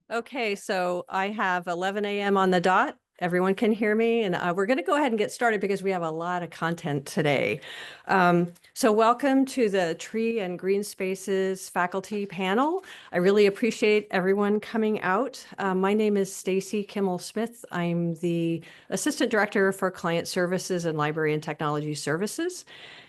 Okay, so I have 11 a.m. on the dot. Everyone can hear me, and we're going to go ahead and get started because we have a lot of content today. So welcome to the Tree and Green Spaces faculty panel. I really appreciate everyone coming out. My name is Stacy Kimmel-Smith. I'm the Assistant Director for Client Services and Library and Technology Services.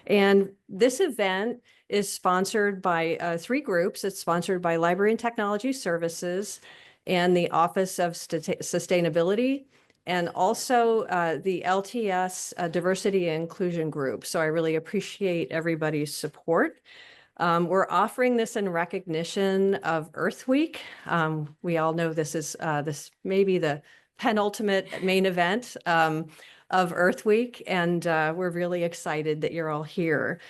And this event is sponsored by three groups. It's sponsored by Library and Technology Services and the Office of Sustainability, and also the LTS Diversity and Inclusion Group. So I really appreciate everybody's support. We're offering this in recognition of Earth Week. We all know this may be the penultimate main event of Earth Week, and we're really excited that you're all here.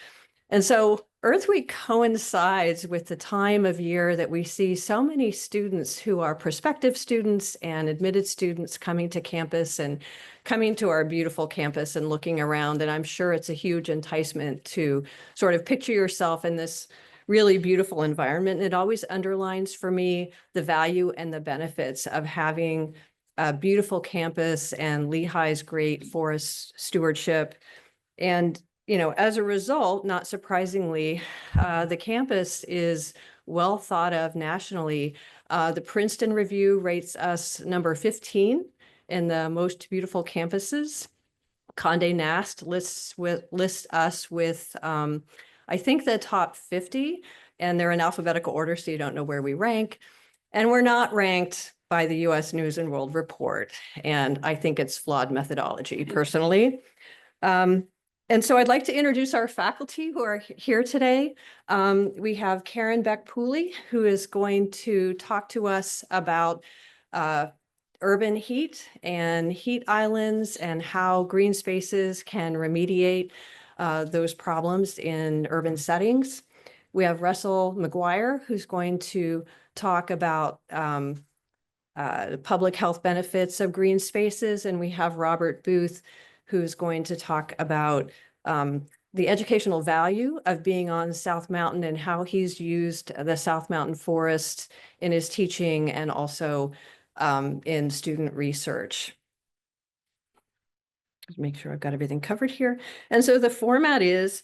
And so Earth Week coincides with the time of year that we see so many students who are prospective students and admitted students coming to campus and coming to our beautiful campus and looking around. And I'm sure it's a huge enticement to sort of picture yourself in this really beautiful environment. And it always underlines for me the value and the benefits of having a beautiful campus and Lehigh's great forest stewardship. And as a result, not surprisingly, the campus is well thought of nationally. The Princeton Review rates us number 15 in the most beautiful campuses. Condé Nast lists us with, I think, the top 50, and they're in alphabetical order, so you don't know where we rank. And we're not ranked by the U.S. News and World Report, and I think it's flawed methodology, personally. And so I'd like to introduce our faculty who are here today. We have Karen Beck Pooley, who is going to talk to us about urban heat and heat islands and how green spaces can remediate those problems in urban settings. We have Russell McIntire, who's going to talk about public health benefits of green spaces. And we have Robert Booth, who's going to talk about the educational value of being on South Mountain and how he's used the South Mountain Forest in his teaching and also in student research. Just make sure I've got everything covered here. And so the format is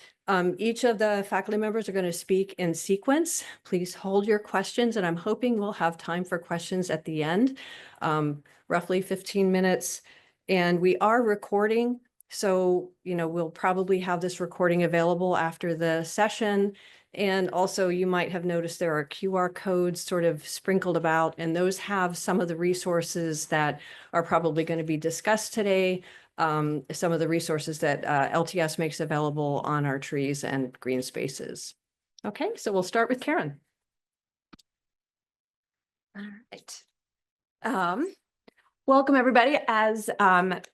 each of the faculty members are going to speak in sequence. Please hold your questions, and I'm hoping we'll have time for questions at the end, roughly 15 minutes. And we are recording, so we'll probably have this recording available after the session. And also you might have noticed there are QR codes sort of sprinkled about, and those have some of the resources that are probably going to be discussed today. Some of the resources that LTS makes available on our trees and green spaces. Okay, so we'll start with Karen. All right. Welcome, everybody. As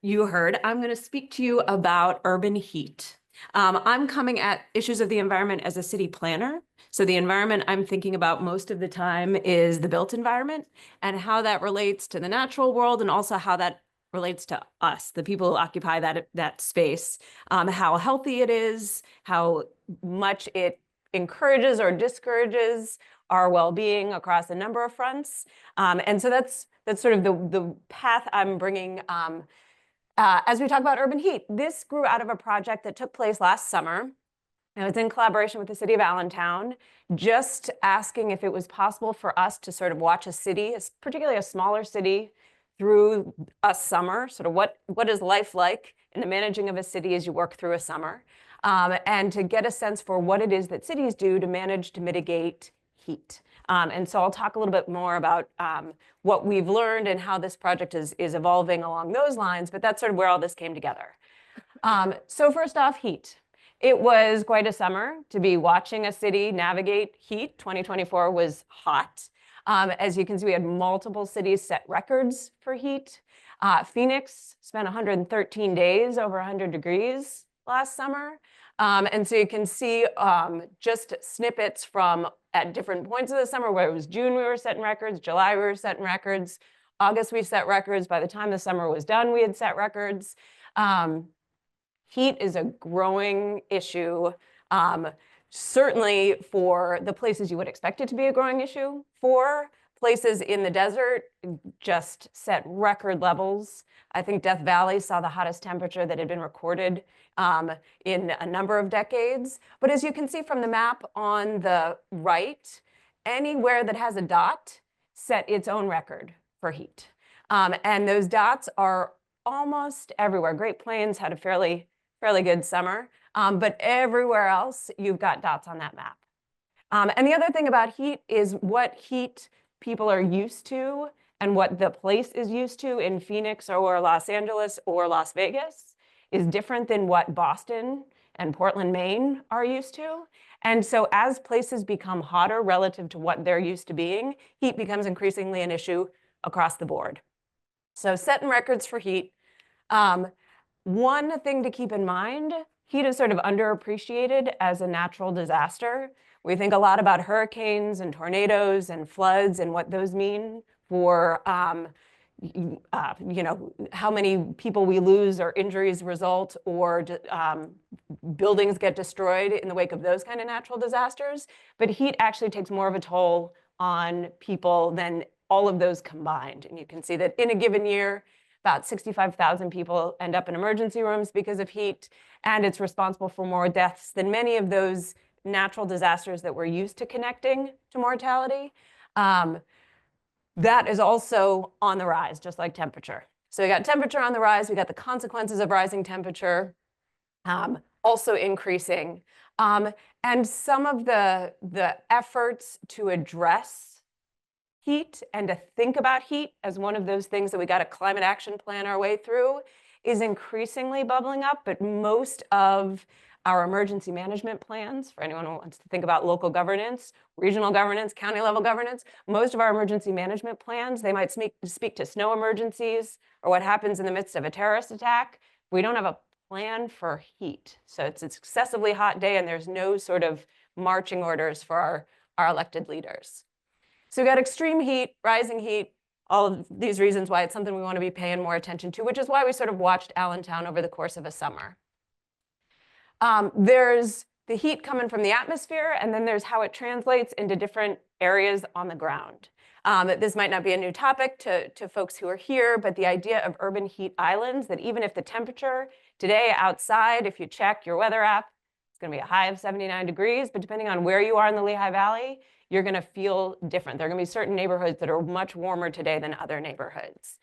you heard, I'm going to speak to you about urban heat. I'm coming at issues of the environment as a city planner. So the environment I'm thinking about most of the time is the built environment and how that relates to the natural world, and also how that relates to us, the people who occupy that space, how healthy it is, how much it encourages or discourages our well-being across a number of fronts. And so that's sort of the path I'm bringing as we talk about urban heat. This grew out of a project that took place last summer. It was in collaboration with the city of Allentown, just asking if it was possible for us to sort of watch a city, particularly a smaller city, through a summer. Sort of what is life like in the managing of a city as you work through a summer, and to get a sense for what it is that cities do to manage to mitigate heat. And so I'll talk a little bit more about what we've learned and how this project is evolving along those lines, but that's sort of where all this came together. So first off, heat. It was quite a summer to be watching a city navigate heat. 2024 was hot. As you can see, we had multiple cities set records for heat. Phoenix spent 113 days over 100 degrees last summer. And so you can see just snippets from at different points of the summer, where it was June we were setting records, July we were setting records, August we set records. By the time the summer was done, we had set records. Heat is a growing issue, certainly for the places you would expect it to be a growing issue for Places in the desert just set record levels. I think Death Valley saw the hottest temperature that had been recorded in a number of decades. But as you can see from the map on the right, anywhere that has a dot set its own record for heat. And those dots are almost everywhere. Great Plains had a fairly good summer, but everywhere else, you've got dots on that map. And the other thing about heat is what heat people are used to and what the place is used to in Phoenix or Los Angeles or Las Vegas is different than what Boston and Portland, Maine are used to. And so as places become hotter relative to what they're used to being, heat becomes increasingly an issue across the board. So setting records for heat. One thing to keep in mind, heat is sort of underappreciated as a natural disaster. We think a lot about hurricanes and tornadoes and floods and what those mean for how many people we lose or injuries result or buildings get destroyed in the wake of those kind of natural disasters. But heat actually takes more of a toll on people than all of those combined. And you can see that in a given year, about 65,000 people end up in emergency rooms because of heat, and it's responsible for more deaths than many of those natural disasters that we're used to connecting to mortality. That is also on the rise, just like temperature. So we got temperature on the rise, we got the consequences of rising temperature also increasing. And some of the efforts to address heat and to think about heat as one of those things that we got a climate action plan our way through is increasingly bubbling up, but most of our emergency management plans, for anyone who wants to think about local governance, regional governance, county level governance, most of our emergency management plans, they might speak to snow emergencies or what happens in the midst of a terrorist attack. We don't have a plan for heat. So it's an excessively hot day and there's no sort of marching orders for our elected leaders. So we got extreme heat, rising heat, all of these reasons why it's something we want to be paying more attention to, which is why we sort of watched Allentown over the course of a summer. There's the heat coming from the atmosphere, and then there's how it translates into different areas on the ground. This might not be a new topic to folks who are here, but the idea of urban heat islands, that even if the temperature today outside, if you check your weather app, it's going to be a high of 79 degrees, but depending on where you are in the Lehigh Valley, you're going to feel different. There are going to be certain neighborhoods that are much warmer today than other neighborhoods.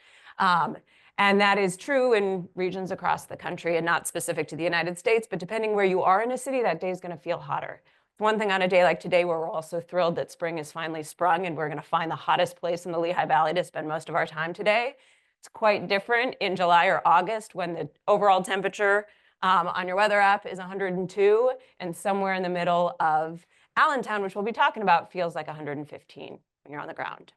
And that is true in regions across the country and not specific to the United States, but depending where you are in a city, that day is going to feel hotter. One thing on a day like today where we're also thrilled that spring is finally sprung and we're going to find the hottest place in the Lehigh Valley to spend most of our time today. It's quite different in July or August when the overall temperature on your weather app is 102, and somewhere in the middle of Allentown, which we'll be talking about, feels like 115 when you're on the ground.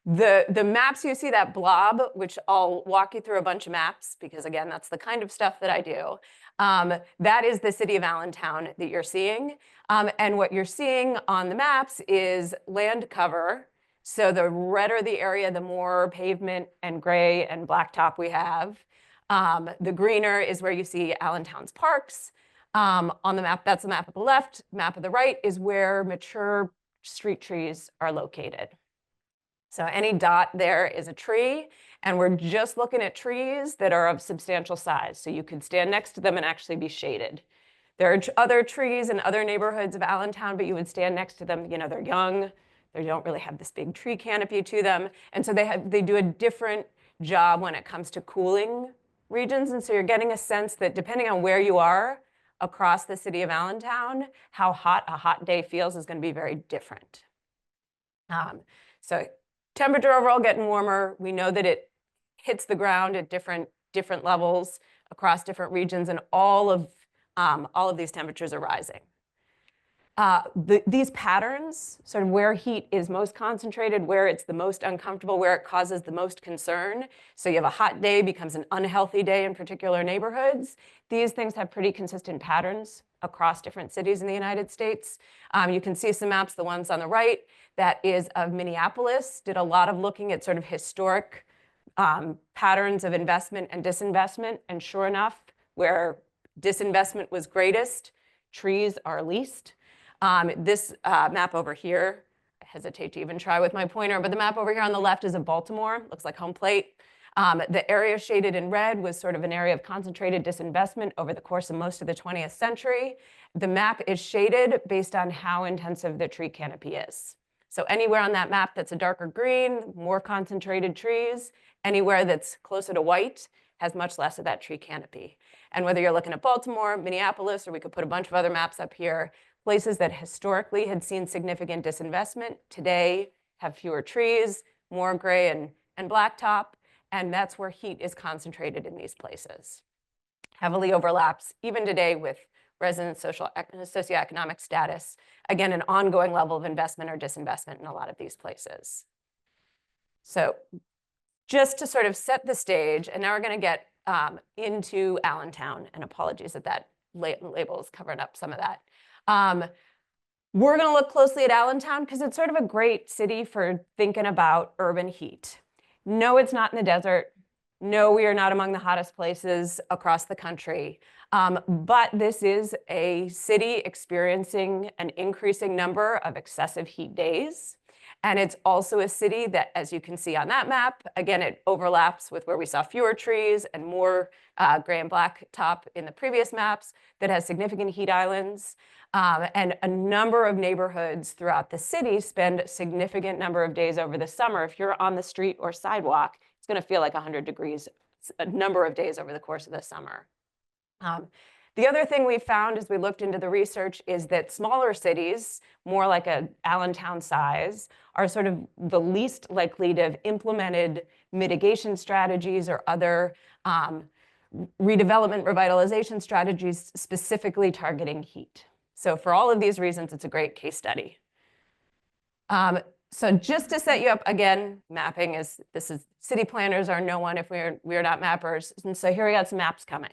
The maps you see, that blob, which I'll walk you through a bunch of maps because, again, that's the kind of stuff that I do. That is the city of Allentown that you're seeing. And what you're seeing on the maps is land cover. So the redder the area, the more pavement and gray and blacktop we have. The greener is where you see Allentown's parks. On the map, that's the map of the left. Map of the right is where mature street trees are located. So any dot there is a tree, and we're just looking at trees that are of substantial size. So you could stand next to them and actually be shaded. There are other trees in other neighborhoods of Allentown, but you would stand next to them. You know, they're young. They don't really have this big tree canopy to them. And so they do a different job when it comes to cooling regions. And so you're getting a sense that depending on where you are across the city of Allentown, how hot a hot day feels is going to be very different. So temperature overall getting warmer. We know that it hits the ground at different levels across different regions, and all of these temperatures are rising. These patterns, sort of where heat is most concentrated, where it's the most uncomfortable, where it causes the most concern. So you have a hot day becomes an unhealthy day in particular neighborhoods. These things have pretty consistent patterns across different cities in the United States. You can see some maps, the ones on the right, that is of Minneapolis, did a lot of looking at sort of historic patterns of investment and disinvestment. And sure enough, where disinvestment was greatest, trees are least. This map over here hesitate to even try with my pointer, but the map over here on the left is of Baltimore. Looks like home plate. The area shaded in red was sort of an area of concentrated disinvestment over the course of most of the 20th century. The map is shaded based on how intensive the tree canopy is. So anywhere on that map that's a darker green, more concentrated trees. Anywhere that's closer to white has much less of that tree canopy. And whether you're looking at Baltimore, Minneapolis, or we could put a bunch of other maps up here, places that historically had seen significant disinvestment today have fewer trees, more gray and blacktop, and that's where heat is concentrated in these places. Heavily overlaps, even today, with resident socioeconomic status. Again, an ongoing level of investment or disinvestment in a lot of these places. So just to sort of set the stage, and now we're going to get into Allentown, and apologies that that label is covering up some of that. We're going to look closely at Allentown because it's sort of a great city for thinking about urban heat. No, it's not in the desert. No, we are not among the hottest places across the country. But this is a city experiencing an increasing number of excessive heat days. And it's also a city that, as you can see on that map, again, it overlaps with where we saw fewer trees and more gray and black top in the previous maps, that has significant heat islands. And a number of neighborhoods throughout the city spend a significant number of days over the summer. If you're on the street or sidewalk, it's going to feel like 100 degrees a number of days over the course of the summer. The other thing we found as we looked into the research is that smaller cities, more like a Allentown size, are sort of the least likely to have implemented mitigation strategies or other redevelopment revitalization strategies specifically targeting heat. So for all of these reasons, it's a great case study. So just to set you up, again, mapping is, city planners are no one if we're not mappers. And so here we got some maps coming.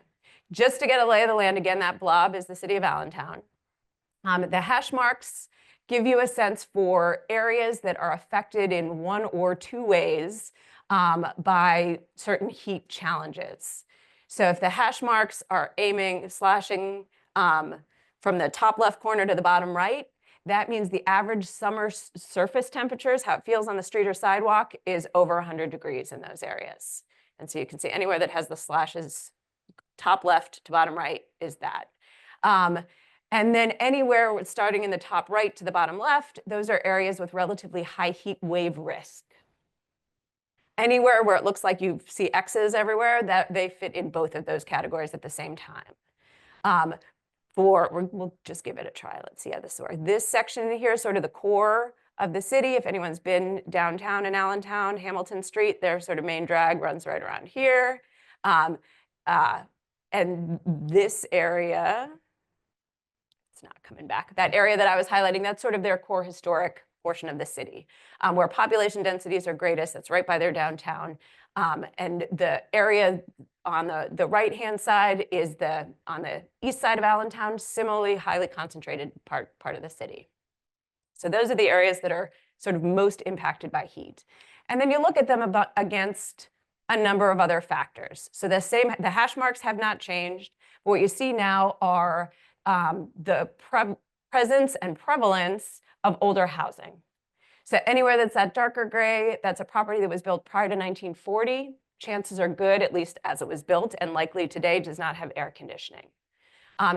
Just to get a lay of the land, again, that blob is the city of Allentown. The hash marks give you a sense for areas that are affected in one or two ways by certain heat challenges. So if the hash marks are slashing from the top left corner to the bottom right, that means the average summer surface temperatures, how it feels on the street or sidewalk, is over 100 degrees in those areas. And so you can see anywhere that has the slashes top left to bottom right is that. And then anywhere starting in the top right to the bottom left, those are areas with relatively high heat wave risk. Anywhere where it looks like you see X's everywhere, that they fit in both of those categories at the same time. We'll just give it a try. Let's see how this works. This section here is sort of the core of the city. If anyone's been downtown in Allentown, Hamilton Street, their sort of main drag runs right around here. And this area, it's not coming back. That area that I was highlighting, that's sort of their core historic portion of the city, where population densities are greatest. That's right by their downtown. And the area on the right-hand side is on the east side of Allentown, similarly highly concentrated part of the city. So those are the areas that are sort of most impacted by heat. And then you look at them against a number of other factors. So the hash marks have not changed. But what you see now are the presence and prevalence of older housing. So anywhere that's that darker gray, that's a property that was built prior to 1940. Chances are good, at least as it was built, and likely today does not have air conditioning.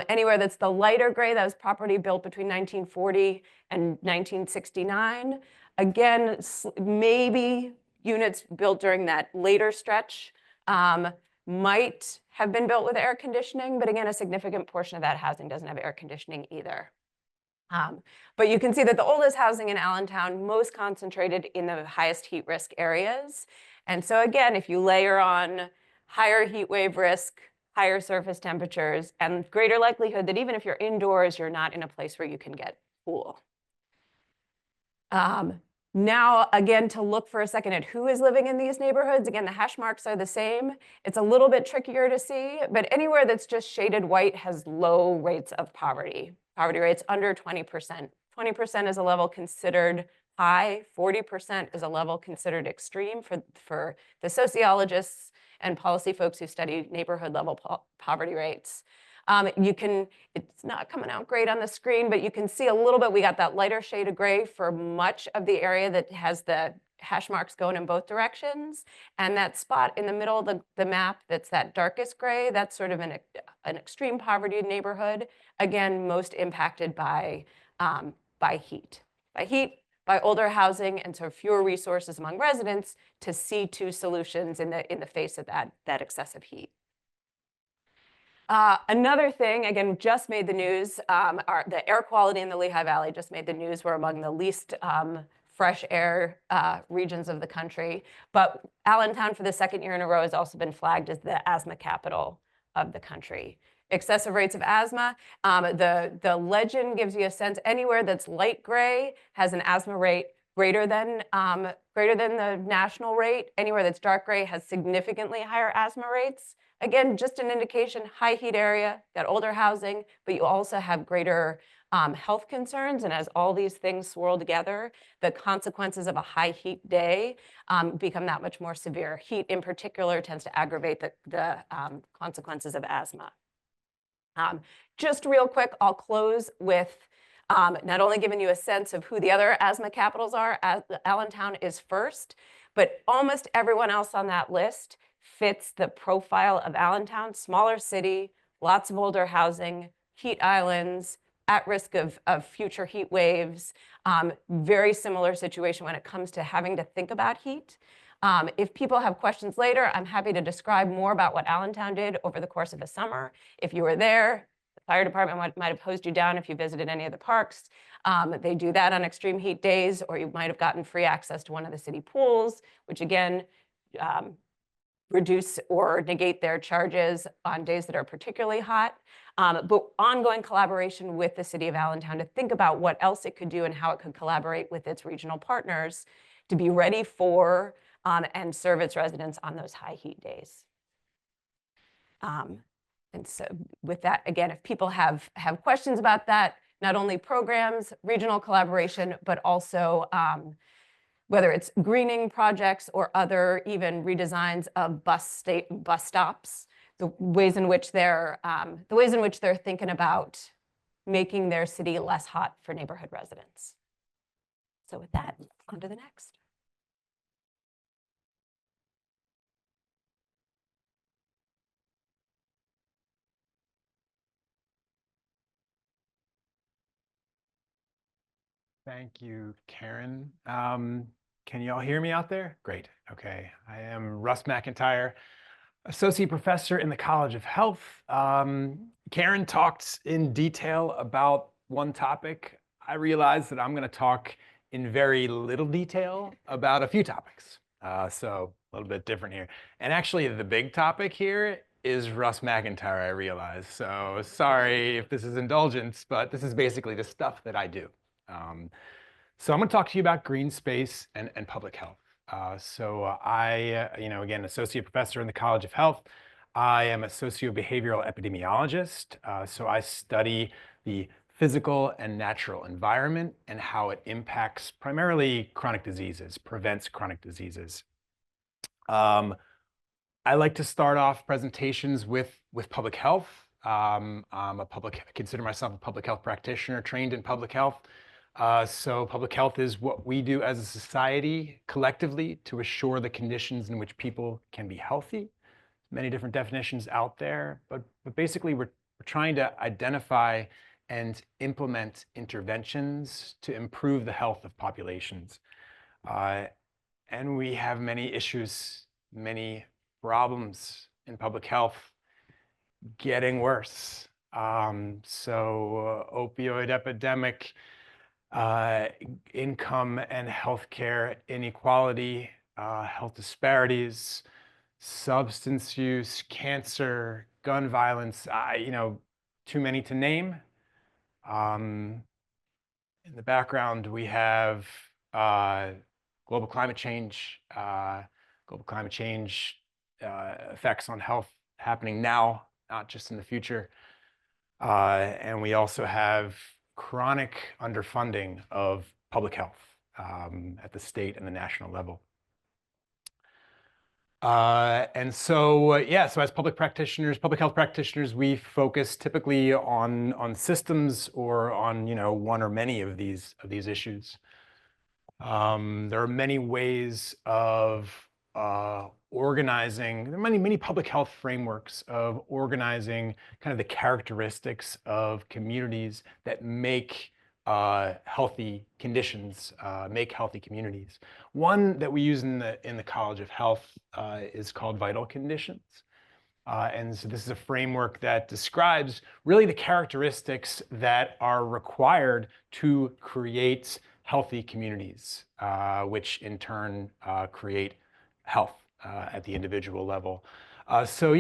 Anywhere that's the lighter gray, that was property built between 1940 and 1969. Again, maybe units built during that later stretch might have been built with air conditioning, but again, a significant portion of that housing doesn't have air conditioning either. But you can see that the oldest housing in Allentown, most concentrated in the highest heat risk areas. And so again, if you layer on higher heat wave risk, higher surface temperatures, and greater likelihood that even if you're indoors, you're not in a place where you can get cool. Now, again, to look for a second at who is living in these neighborhoods, again, the hash marks are the same. It's a little bit trickier to see, but anywhere that's just shaded white has low rates of poverty. Poverty rates under 20%. 20% is a level considered high. 40% is a level considered extreme for the sociologists and policy folks who study neighborhood level poverty rates. It's not coming out great on the screen, but you can see a little bit. We got that lighter shade of gray for much of the area that has the hash marks going in both directions. And that spot in the middle of the map that's that darkest gray, that's sort of an extreme poverty neighborhood. Again, most impacted by heat. By older housing, and so fewer resources among residents to see to solutions in the face of that excessive heat. Another thing, again, just made the news, the air quality in the Lehigh Valley just made the news. We're among the least fresh air regions of the country. But Allentown, for the second year in a row, has also been flagged as the asthma capital of the country. Excessive rates of asthma. The legend gives you a sense anywhere that's light gray has an asthma rate greater than the national rate. Anywhere that's dark gray has significantly higher asthma rates. Again, just an indication, high heat area, got older housing, but you also have greater health concerns. And as all these things swirl together, the consequences of a high heat day become that much more severe. Heat in particular tends to aggravate the consequences of asthma. Just real quick, I'll close with not only giving you a sense of who the other asthma capitals are. Allentown is first, but almost everyone else on that list fits the profile of Allentown. Smaller city, lots of older housing, heat islands, at risk of future heat waves, very similar situation when it comes to having to think about heat. If people have questions later, I'm happy to describe more about what Allentown did over the course of the summer. If you were there, the fire department might have hosed you down if you visited any of the parks. They do that on extreme heat days, or you might have gotten free access to one of the city pools, which again, reduce or negate their charges on days that are particularly hot. But ongoing collaboration with the city of Allentown to think about what else it could do and how it could collaborate with its regional partners to be ready for and serve its residents on those high heat days. And so with that, again, if people have questions about that, not only programs, regional collaboration, but also whether it's greening projects or other even redesigns of bus stops, the ways in which they're thinking about making their city less hot for neighborhood residents. So with that, on to the next. Thank you, Karen. Can you all hear me out there? Great. Okay. I am Russ McIntire, Associate Professor in the College of Health. Karen talked in detail about one topic. I realized that I'm going to talk in very little detail about a few topics. So a little bit different here. And actually, the big topic here is Russ McIntire, I realize. So sorry if this is indulgence, but this is basically the stuff that I do. So I'm going to talk to you about green space and public health. I, again, associate professor in the College of Health. I am a socio-behavioral epidemiologist. So I study the physical and natural environment and how it impacts primarily chronic diseases, prevents chronic diseases. I like to start off presentations with public health. I consider myself a public health practitioner trained in public health. So public health is what we do as a society collectively to assure the conditions in which people can be healthy. Many different definitions out there, but basically we're trying to identify and implement interventions to improve the health of populations. And we have many issues, many problems in public health getting worse. Opioid epidemic, income and healthcare inequality, health disparities, substance use, cancer, gun violence, too many to name. In the background, we have global climate change effects on health happening now, not just in the future. And we also have chronic underfunding of public health at the state and the national level. And so, yeah, so as public health practitioners, we focus typically on systems or on, one or many of these issues. There are many ways of organizing. There are many public health frameworks of organizing kind of the characteristics of communities that make healthy conditions, make healthy communities. One that we use in the College of Health is called vital conditions. And so this is a framework that describes really the characteristics that are required to create healthy communities, which in turn create health at the individual level. So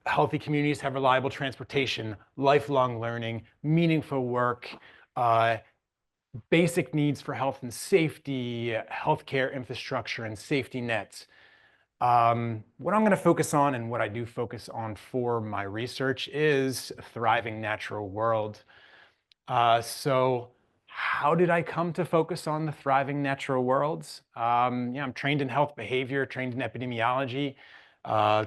healthy communities have reliable transportation, lifelong learning, meaningful work, basic needs for health and safety, healthcare infrastructure, and safety nets. What I'm going to focus on and what I do focus on for my research is a thriving natural world. So how did I come to focus on the thriving natural worlds? I'm trained in health behavior, trained in epidemiology,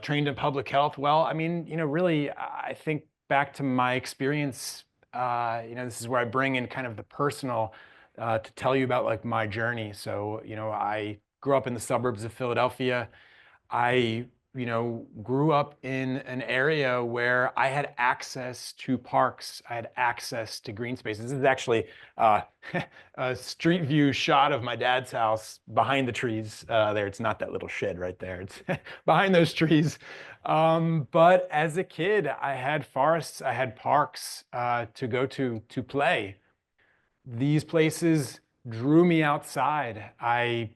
trained in public health. Well, I mean, really, I think back to my experience, this is where I bring in kind of the personal to tell you about like my journey. So, I grew up in the suburbs of Philadelphia. I, grew up in an area where I had access to parks. I had access to green spaces. This is actually a street view shot of my dad's house behind the trees there. It's not that little shed right there. It's behind those trees. But as a kid, I had forests, I had parks to go to play. These places drew me outside. I,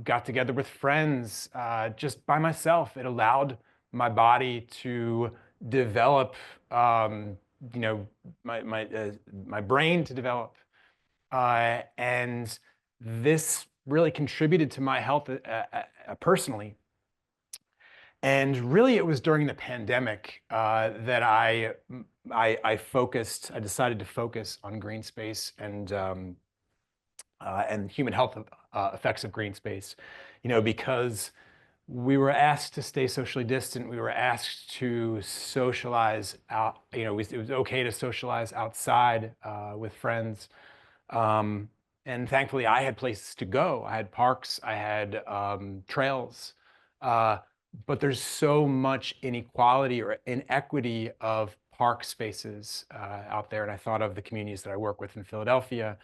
got together with friends just by myself. It allowed my body to develop, my brain to develop, and this really contributed to my health personally. And really, it was during the pandemic that I decided to focus on green space and human health effects of green space, because we were asked to stay socially distant. We were asked to socialize out, it was okay to socialize outside with friends. And thankfully, I had places to go. I had parks, I had trails. But there's so much inequality or inequity of park spaces out there. And I thought of the communities that I work with in Philadelphia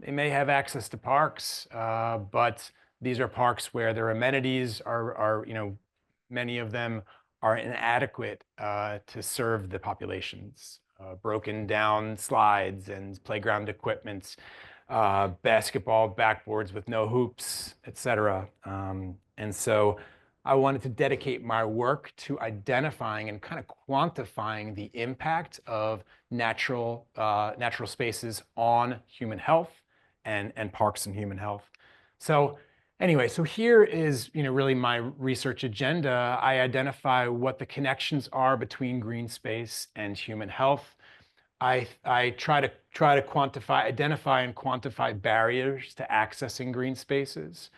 they may have access to parks, but these are parks where their amenities are many of them are inadequate to serve the populations. Broken down slides and playground equipment, basketball backboards with no hoops, etc. And so I wanted to dedicate my work to identifying and kind of quantifying the impact of natural spaces on human health and parks and human health. So anyway, so here is really my research agenda. I identify what the connections are between green space and human health. I try to identify and quantify barriers to accessing green spaces.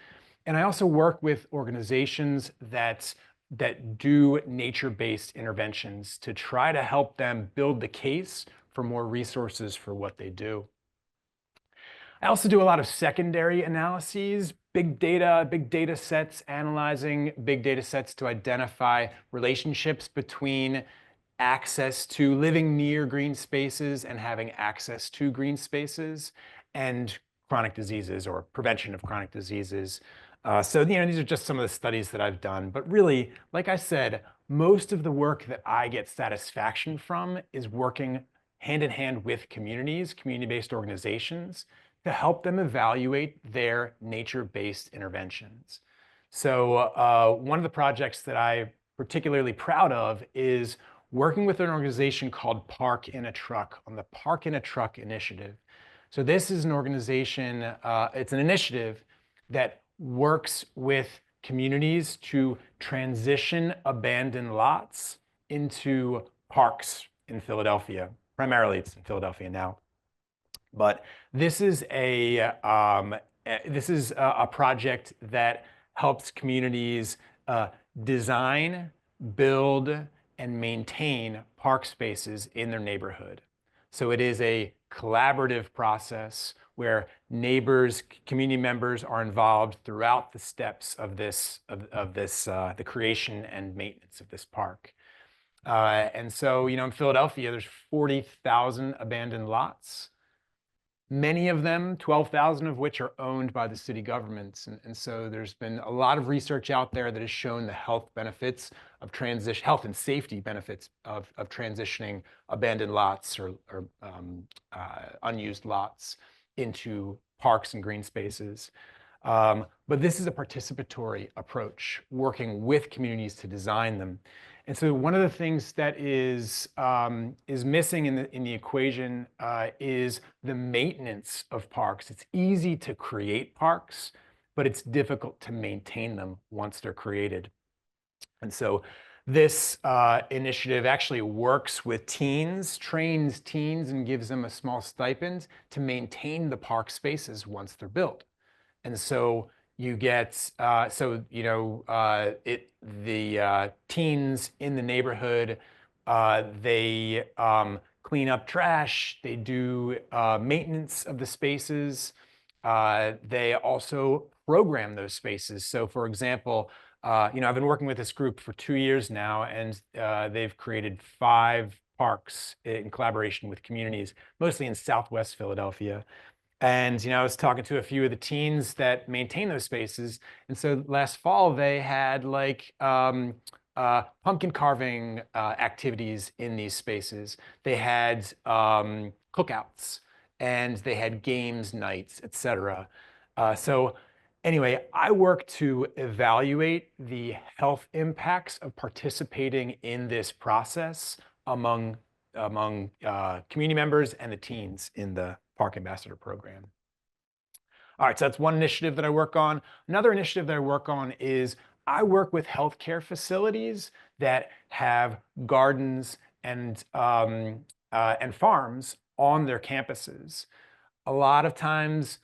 And I also work with organizations that do nature-based interventions to try to help them build the case for more resources for what they do. I also do a lot of secondary analyses, big data sets, analyzing big data sets to identify relationships between access to living near green spaces and having access to green spaces and chronic diseases or prevention of chronic diseases. So these are just some of the studies that I've done. But really, like I said, most of the work that I get satisfaction from is working hand in hand with community-based organizations, to help them evaluate their nature-based interventions. So one of the projects that I'm particularly proud of is working with an organization called Park in a Truck on the Park in a Truck initiative. So this is an organization, it's an initiative that works with communities to transition abandoned lots into parks in Philadelphia. Primarily, it's in Philadelphia now. But this is a project that helps communities design, build, and maintain park spaces in their neighborhood. So it is a collaborative process where neighbors, community members are involved throughout the steps of the creation and maintenance of this park. And so, in Philadelphia, there's 40,000 abandoned lots. Many of them, 12,000 of which are owned by the city governments. And so there's been a lot of research out there that has shown the health benefits of transition, health and safety benefits of transitioning abandoned lots or unused lots into parks and green spaces. But this is a participatory approach, working with communities to design them. And so one of the things that is missing in the equation is the maintenance of parks. It's easy to create parks, but it's difficult to maintain them once they're created. And so this initiative actually works with teens, trains teens, and gives them a small stipend to maintain the park spaces once they're built. And so you get, the teens in the neighborhood, they clean up trash, they do maintenance of the spaces, they also program those spaces. So for example, I've been working with this group for 2 years now, and they've created 5 parks in collaboration with communities, mostly in Southwest Philadelphia. And, I was talking to a few of the teens that maintain those spaces. And so last fall, they had like pumpkin carving activities in these spaces. They had cookouts, and they had games nights, etc. So anyway, I work to evaluate the health impacts of participating in this process among community members and the teens in the Park Ambassador Program. All right, so that's one initiative that I work on. Another initiative that I work on is I work with healthcare facilities that have gardens and farms on their campuses. A lot of times,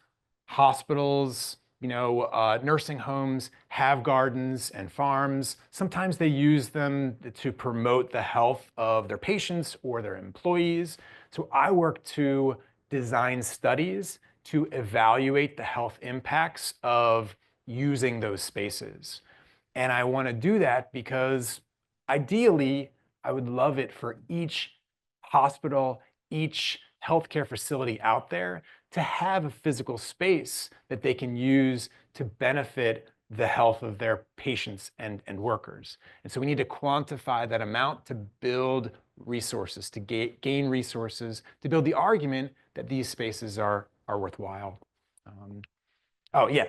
hospitals, nursing homes have gardens and farms. Sometimes they use them to promote the health of their patients or their employees. So I work to design studies to evaluate the health impacts of using those spaces. And I want to do that because ideally, I would love it for each hospital, each healthcare facility out there to have a physical space that they can use to benefit the health of their patients and workers. And so we need to quantify that amount to build resources, to gain resources, to build the argument that these spaces are worthwhile.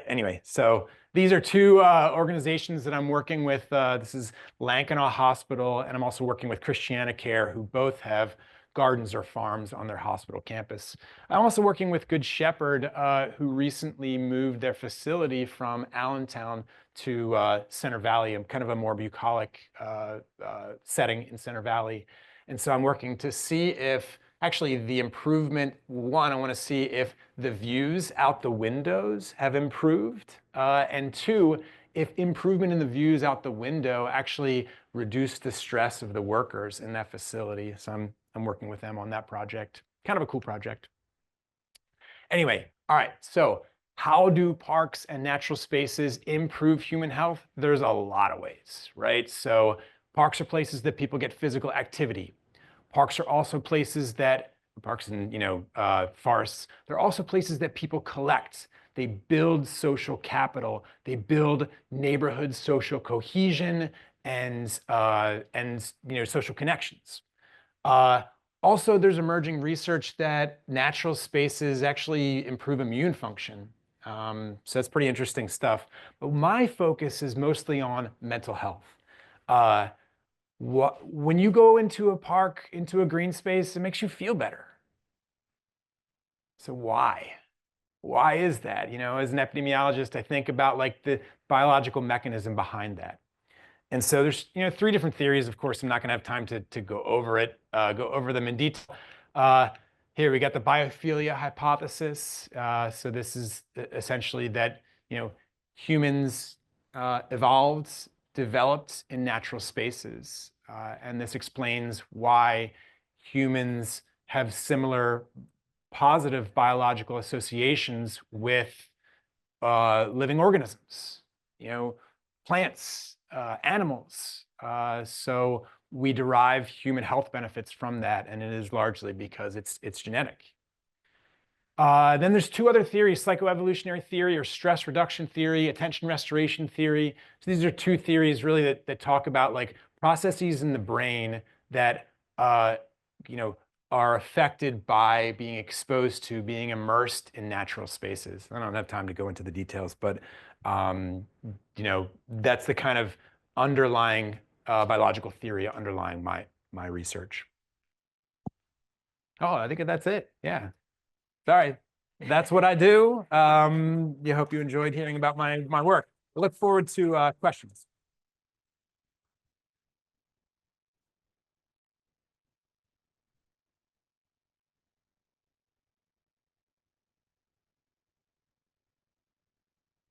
Anyway, so these are 2 organizations that I'm working with. This is Lankenau Hospital, and I'm also working with Christiana Care, who both have gardens or farms on their hospital campus. I'm also working with Good Shepherd, who recently moved their facility from Allentown to Center Valley, kind of a more bucolic setting in Center Valley. And so I'm working to see if actually the improvement, one, I want to see if the views out the windows have improved, and 2, if improvement in the views out the window actually reduced the stress of the workers in that facility. So I'm working with them on that project. Kind of a cool project. Anyway, all right, so how do parks and natural spaces improve human health? There's a lot of ways, right? So parks are places that people get physical activity. Parks are also places that, parks and forests, they're also places that people collect. They build social capital. They build neighborhood social cohesion and social connections. Also, there's emerging research that natural spaces actually improve immune function. So that's pretty interesting stuff. But my focus is mostly on mental health. When you go into a park, into a green space, it makes you feel better. So why? Why is that? As an epidemiologist, I think about like the biological mechanism behind that. And so there's 3 different theories. Of course, I'm not going to have time to go over them in detail. Here we got the biophilia hypothesis. So this is essentially that humans evolved, developed in natural spaces. And this explains why humans have similar positive biological associations with living organisms, plants, animals. So we derive human health benefits from that, and it is largely because it's genetic. Then there's two other theories: psychoevolutionary theory or stress reduction theory, attention restoration theory. So these are two theories really that talk about like processes in the brain that are affected by being exposed to being immersed in natural spaces. I don't have time to go into the details, but that's the kind of underlying biological theory underlying my research. Oh, I think that's it. Yeah. Sorry. That's what I do. I hope you enjoyed hearing about my work. I look forward to questions.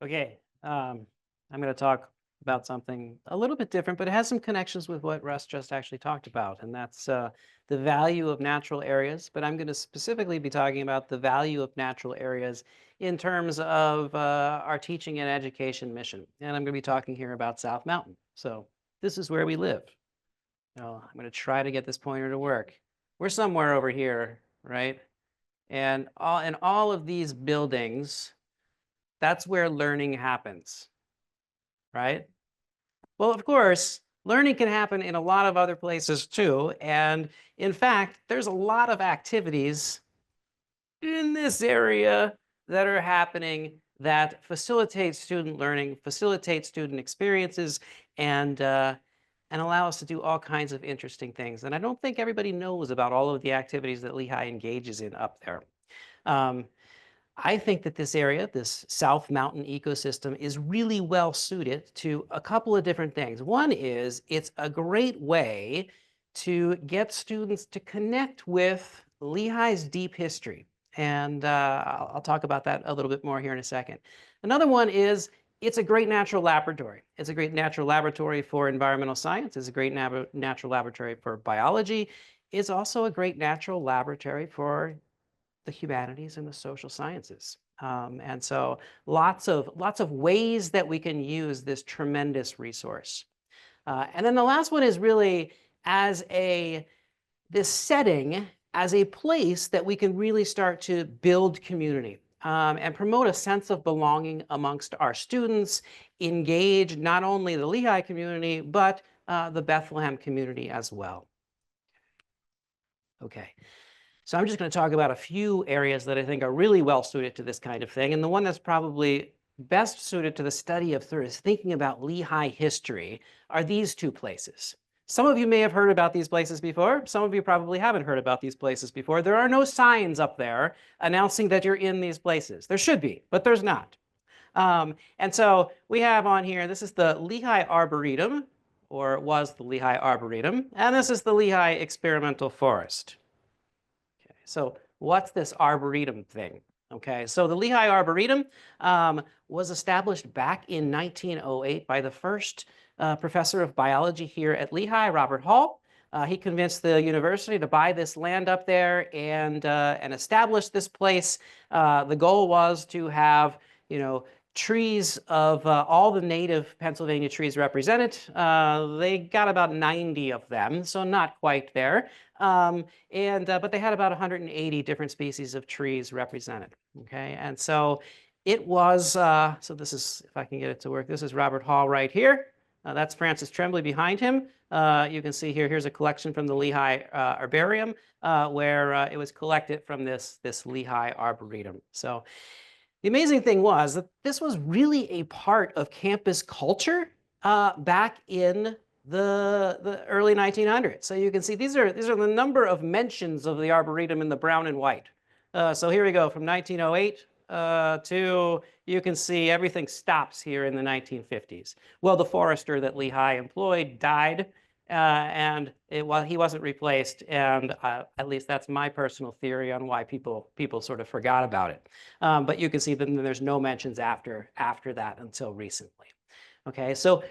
Okay, I'm going to talk about something a little bit different, but it has some connections with what Russ just actually talked about, and that's the value of natural areas. But I'm going to specifically be talking about the value of natural areas in terms of our teaching and education mission. And I'm going to be talking here about South Mountain. So this is where we live. Now, I'm going to try to get this pointer to work. We're somewhere over here, right? And in all of these buildings, that's where learning happens, right? Well, of course, learning can happen in a lot of other places too. And in fact, there's a lot of activities in this area that are happening that facilitate student learning, facilitate student experiences, and allow us to do all kinds of interesting things. And I don't think everybody knows about all of the activities that Lehigh engages in up there. I think that this area, this South Mountain ecosystem, is really well suited to a couple of different things. One is it's a great way to get students to connect with Lehigh's deep history. And I'll talk about that a little bit more here in a second. Another one is it's a great natural laboratory. It's a great natural laboratory for environmental science. It's a great natural laboratory for biology. It's also a great natural laboratory for the humanities and the social sciences. And so lots of ways that we can use this tremendous resource. And then the last one is really this setting as a place that we can really start to build community and promote a sense of belonging amongst our students, engage not only the Lehigh community, but the Bethlehem community as well. Okay. So I'm just going to talk about a few areas that I think are really well suited to this kind of thing. And the one that's probably best suited to the study of thinking about Lehigh history are these two places. Some of you may have heard about these places before. Some of you probably haven't heard about these places before. There are no signs up there announcing that you're in these places. There should be, but there's not. And so we have on here, this is the Lehigh Arboretum, or it was the Lehigh Arboretum, and this is the Lehigh Experimental Forest. So what's this Arboretum thing? Okay, so the Lehigh Arboretum was established back in 1908 by the first professor of biology here at Lehigh, Robert Hall. He convinced the university to buy this land up there and establish this place. The goal was to have, trees of all the native Pennsylvania trees represented. They got about 90 of them, so not quite there. But they had about 180 different species of trees represented. Okay, and so it was, so this is, if I can get it to work, this is Robert Hall right here. That's Francis Tremblay behind him. You can see here, here's a collection from the Lehigh Herbarium where it was collected from this Lehigh Arboretum. So the amazing thing was that this was really a part of campus culture back in the early 1900s. So you can see these are the number of mentions of the Arboretum in the brown and white. So here we go from 1908 to, you can see everything stops here in the 1950s. Well, the forester that Lehigh employed died and he wasn't replaced, and at least that's my personal theory on why people sort of forgot about it. But you can see that there's no mentions after that until recently. Okay, so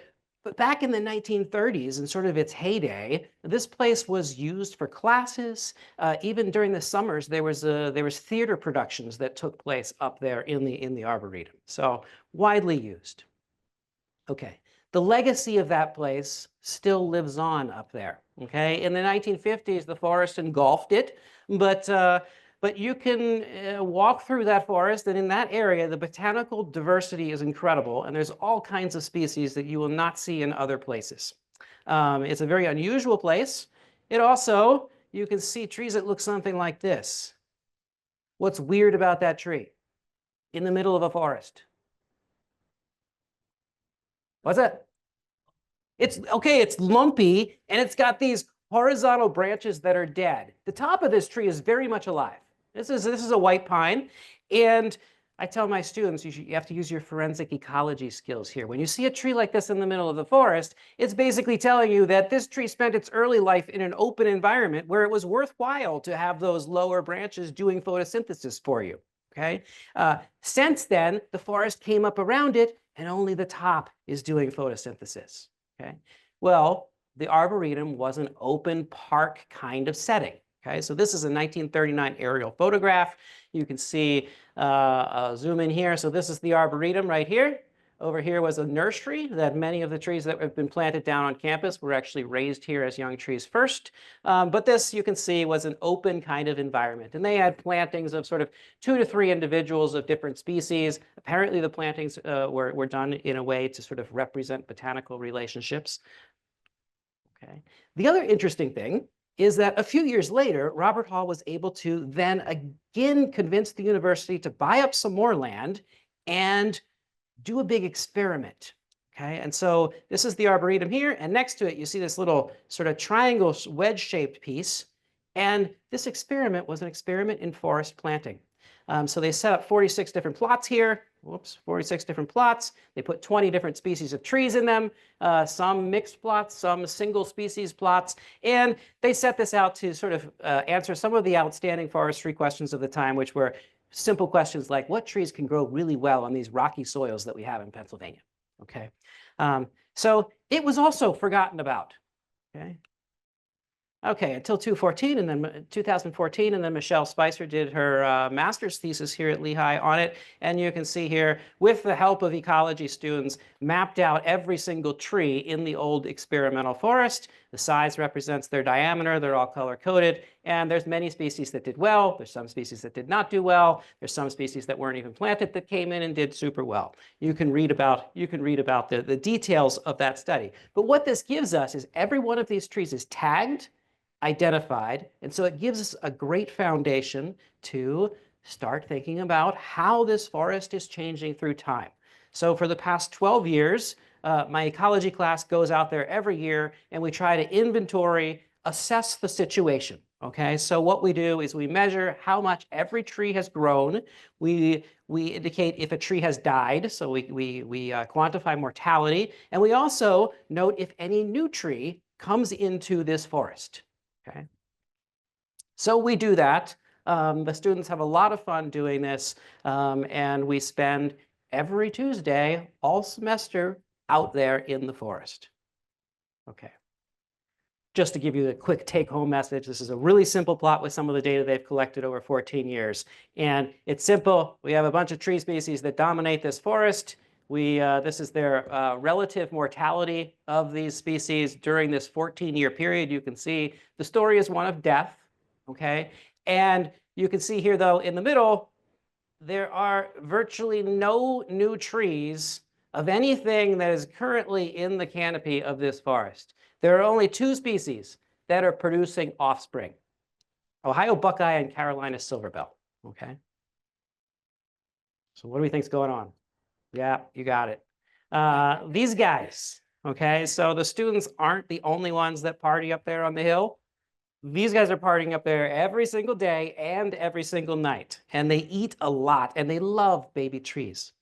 but back in the 1930s, in sort of its heyday, this place was used for classes. Even during the summers, there was theater productions that took place up there in the Arboretum. So widely used. Okay, the legacy of that place still lives on up there. Okay, in the 1950s, the forest engulfed it, but you can walk through that forest, and in that area, the botanical diversity is incredible, and there's all kinds of species that you will not see in other places. It's a very unusual place. It also, you can see trees that look something like this. What's weird about that tree in the middle of a forest? What's that? It's okay, it's lumpy, and it's got these horizontal branches that are dead. The top of this tree is very much alive. This is a white pine, and I tell my students you have to use your forensic ecology skills here. When you see a tree like this in the middle of the forest, it's basically telling you that this tree spent its early life in an open environment where it was worthwhile to have those lower branches doing photosynthesis for you. Okay. Since then, the forest came up around it, and only the top is doing photosynthesis. Okay. Well, the Arboretum was an open park kind of setting. Okay, so this is a 1939 aerial photograph. You can see, I'll zoom in here. So this is the Arboretum right here. Over here was a nursery that many of the trees that have been planted down on campus were actually raised here as young trees first. But this, you can see, was an open kind of environment. And they had plantings of sort of 2 to 3 individuals of different species. Apparently the plantings were done in a way to sort of represent botanical relationships. Okay. The other interesting thing is that a few years later, Robert Hall was able to then again convince the university to buy up some more land and do a big experiment. Okay, and so this is the Arboretum here, and next to it, you see this little sort of triangle wedge-shaped piece. And this experiment was an experiment in forest planting. So they set up 46 different plots here. Whoops, 46 different plots. They put 20 different species of trees in them, some mixed plots, some single species plots. And they set this out to sort of answer some of the outstanding forestry questions of the time, which were simple questions like, what trees can grow really well on these rocky soils that we have in Pennsylvania? Okay. So it was also forgotten about. Okay. Okay, until 2014, and then Michelle Spicer did her master's thesis here at Lehigh on it. And you can see here, with the help of ecology students, mapped out every single tree in the old experimental forest. The size represents their diameter. They're all color-coded. And there's many species that did well. There's some species that did not do well. There's some species that weren't even planted that came in and did super well. You can read about the details of that study. But what this gives us is every one of these trees is tagged, identified, and so it gives us a great foundation to start thinking about how this forest is changing through time. So for the past 12 years, my ecology class goes out there every year, and we try to inventory, assess the situation. Okay, so what we do is we measure how much every tree has grown. We indicate if a tree has died, so we quantify mortality, and we also note if any new tree comes into this forest. Okay, so we do that. The students have a lot of fun doing this, and we spend every Tuesday all semester out there in the forest. Okay. Just to give you a quick take-home message, this is a really simple plot with some of the data they've collected over 14 years. And it's simple. We have a bunch of tree species that dominate this forest. This is their relative mortality of these species during this 14-year period. You can see the story is one of death, okay? And you can see here, though, in the middle, there are virtually no new trees of anything that is currently in the canopy of this forest. There are only 2 species that are producing offspring, Ohio buckeye and Carolina silverbell, okay? So what do we think's going on? Yeah, you got it. These guys, okay? So the students aren't the only ones that party up there on the hill. These guys are partying up there every single day and every single night. And they eat a lot, and they love baby trees.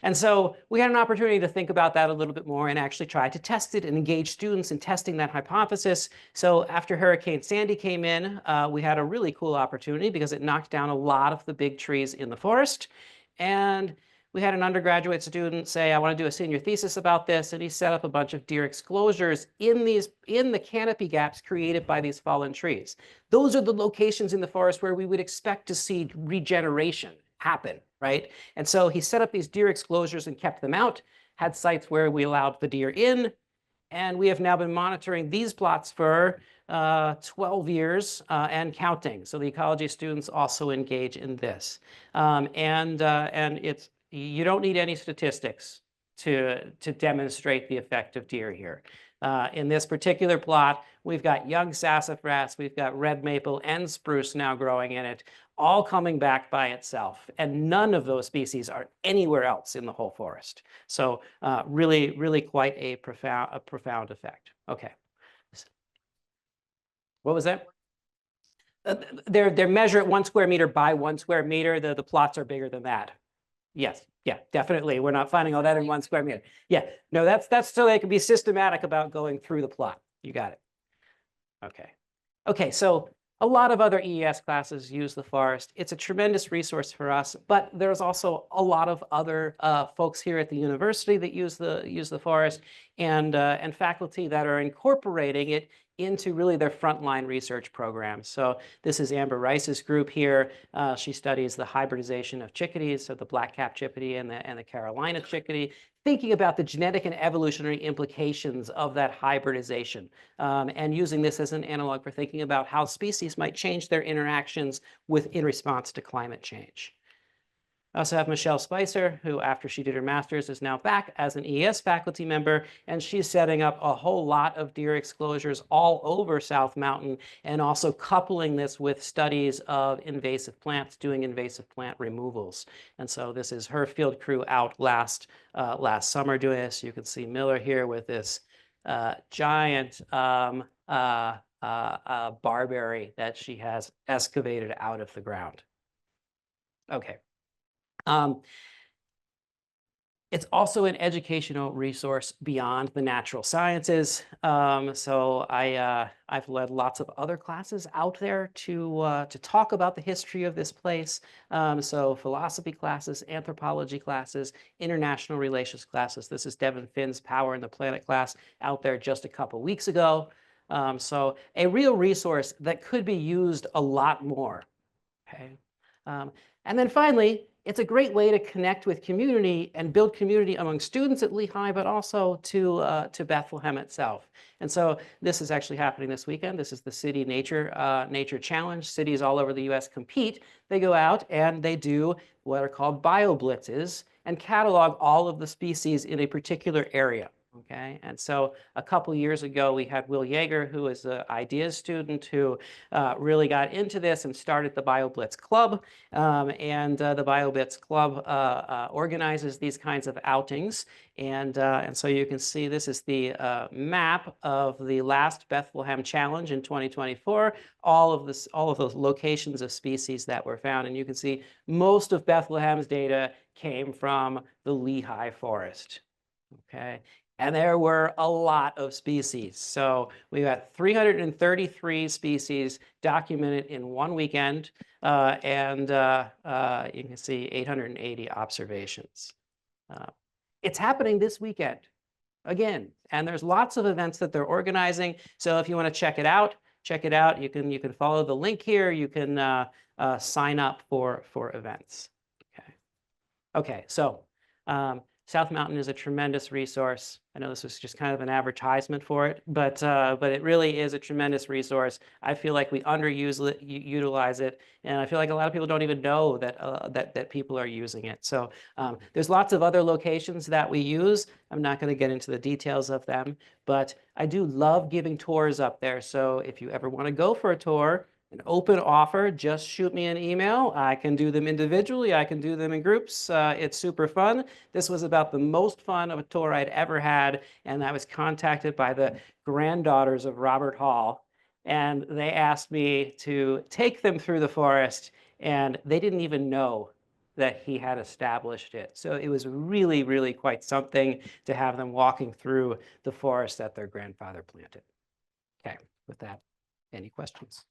And so we had an opportunity to think about that a little bit more and actually try to test it and engage students in testing that hypothesis. So after Hurricane Sandy came in, we had a really cool opportunity because it knocked down a lot of the big trees in the forest. And We had an undergraduate student say, I want to do a senior thesis about this, and he set up a bunch of deer exclosures in the canopy gaps created by these fallen trees. Those are the locations in the forest where we would expect to see regeneration happen, right? And so he set up these deer exclosures and kept them out, had sites where we allowed the deer in, and we have now been monitoring these plots for 12 years and counting. So the ecology students also engage in this. And it's, you don't need any statistics to demonstrate the effect of deer here. In this particular plot, we've got young sassafras, we've got red maple and spruce now growing in it, all coming back by itself. And none of those species are anywhere else in the whole forest. So really, really quite a profound effect. Okay. What was that? They're measured 1 square meter by 1 square meter. The plots are bigger than that. Yes, yeah, definitely. We're not finding all that in 1 square meter. Yeah, no, that's so they can be systematic about going through the plot. You got it. Okay. Okay, so a lot of other EES classes use the forest. It's a tremendous resource for us, but there's also a lot of other folks here at the university that use the forest, and faculty that are incorporating it into really their frontline research programs. So this is Amber Rice's group here. She studies the hybridization of chickadees, so the black-capped chickadee and the Carolina chickadee, thinking about the genetic and evolutionary implications of that hybridization, and using this as an analog for thinking about how species might change their interactions in response to climate change. I also have Michelle Spicer, who after she did her master's is now back as an ES faculty member, and she's setting up a whole lot of deer exclosures all over South Mountain, and also coupling this with studies of invasive plants, doing invasive plant removals. And so this is her field crew out last summer doing this. You can see Miller here with this giant barberry that she has excavated out of the ground. Okay. It's also an educational resource beyond the natural sciences. So I've led lots of other classes out there to talk about the history of this place. So philosophy classes, anthropology classes, international relations classes. This is Devin Finn's Power and the Planet class out there just a couple weeks ago. So a real resource that could be used a lot more. Okay. And then finally, it's a great way to connect with community and build community among students at Lehigh, but also to Bethlehem itself. And so this is actually happening this weekend. This is the City Nature Challenge. Cities all over the US compete. They go out and they do what are called bio-blitzes and catalog all of the species in a particular area. Okay, and so a couple years ago, we had Will Yeager, who is an ideas student who really got into this and started the BioBlitz Club. And the BioBlitz Club organizes these kinds of outings. And so you can see this is the map of the last Bethlehem Challenge in 2024, all of those locations of species that were found. And you can see most of Bethlehem's data came from the Lehigh Forest. Okay. And there were a lot of species. So we got 333 species documented in one weekend, and you can see 880 observations. It's happening this weekend again, and there's lots of events that they're organizing. So if you want to check it out, You can follow the link here. You can sign up for events. Okay. So South Mountain is a tremendous resource. I know this was just kind of an advertisement for it, but it really is a tremendous resource. I feel like we utilize it, and I feel like a lot of people don't even know that people are using it. So there's lots of other locations that we use. I'm not going to get into the details of them, but I do love giving tours up there. So if you ever want to go for a tour, an open offer, just shoot me an email. I can do them individually. I can do them in groups. It's super fun. This was about the most fun of a tour I'd ever had. And I was contacted by the granddaughters of Robert Hall. And they asked me to take them through the forest. And they didn't even know that he had established it. So it was really, really quite something to have them walking through the forest that their grandfather planted. Okay, with that, any questions?